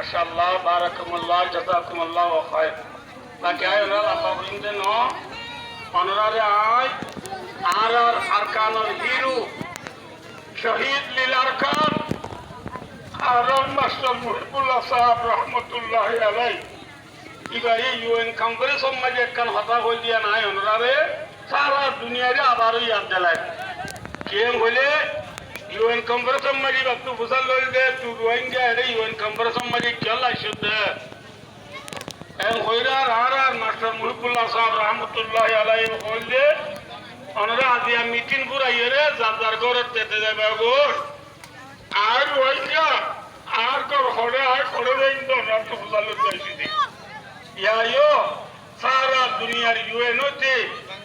মাশাআল্লাহ বারাকাতুল্লাহ জাযাকুমুল্লাহ খায়র বাকি আয় আল্লাহ বলিন্দে ন অনরারে আয় আর আরকানুল হিরু শহীদ লিল আরকান আরন মাস্টার মুহিবুল্লাহ সাহেব রহমতুল্লাহ আলাইহি ইবাই ইউএন কংগ্রেস মাঝে একখান হতা হই দিয়া নাই অনরারে সারা দুনিয়ারে আবারও ইয়াদ দিলাই কেম হইলে ইউএন কংগ্রেস মাঝে বাতু ফুসাল লই দে তু রোহিঙ্গা এর ইউএন কংগ্রেস মাঝে কেলা শুদ্ধ এন হইরা আর মাস্টার মুহিবুল্লাহ সাহেব রহমতুল্লাহ আলাইহি কইলে অনরা আজিয়া মিটিং পুরাইরে যার ঘরে তেতে যাবে গো আর রোহিঙ্গা আর কর হড়ে আর করে দেন তো রাত ফুসাল লই দিছি ইয়ায়ো সারা দুনিয়ার ইউএন হতে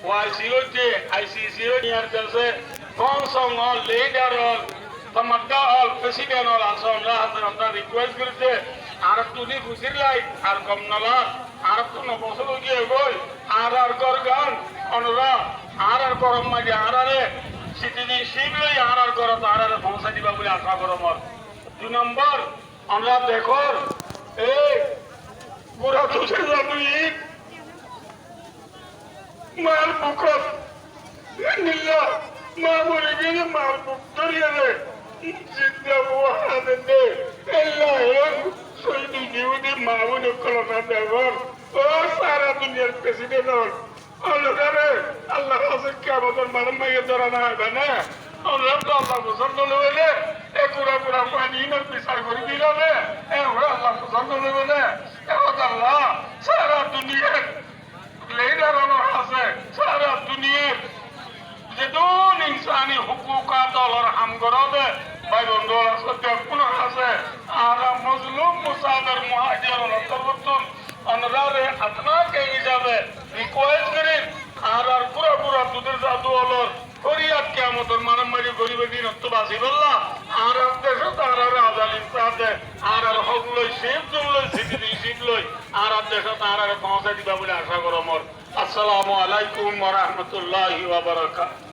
ওয়াইসি হতে আইসিসি হতে কাছে কনসং অল লিডার অল তমাদ্দা অল প্রেসিডেন্ট অল আসনরা আমরা রিকোয়েস্ট করতে আর তুমি বুঝির লাই আর কম নলা আর তো নবসর গিয়ে গই আর গরগান অনরা আর গরম মাঝে আরে সিটিজেনশিপ লই আর গরত আর পৌঁছা দিবা বলে আশা করম 2 নম্বর আমরা দেখো এই পুরা তুসে যাবি মাল বুকত নিল্লা মা বলে গেলে মাল বুক ধরিয়ে দে জিন্দা বুয়া দে এল্লা শহীদ জীবনে মা বলে কলনা দেবর ও সারা দুনিয়ার প্রেসিডেন্ট আল্লাহ হাসিন কে আমাদের মানব মাইয়ে ধরা না হবে না আমরা তো আল্লাহ পছন্দ নেবে পুরা পুরা পানি বিচার করে দিলামে আল্লাহ পছন্দ নেবে না আল্লাহ সারা দুনিয়ার লিডার আছে সারা দুনিয়ার যেদন ইনসানি হুকুকাত আল্লাহর হাম করবে ভাই বন্ধু আছে কোনো আছে আর মজলুম মুসাফির মুহাজির অন্তর্ভুক্ত অনরারে আপনাকে হিসাবে রিকোয়েস্ট করেন আর পুরা পুরা দুধের জাদু হলোর ফরিয়াদ কিয়ামতের মানব মারি গরিবের দিন তো বাসি বললা আর দেশ আর আজাল ইনসাফ দে আর হক লই সেফ জন লই সিটিজেনশিপ লই আর দেশ আর পৌঁছা দিবা বলে আশা করো মোর আসসালামু আলাইকুম ওয়া রাহমাতুল্লাহি ওয়া বারাকাতুহু।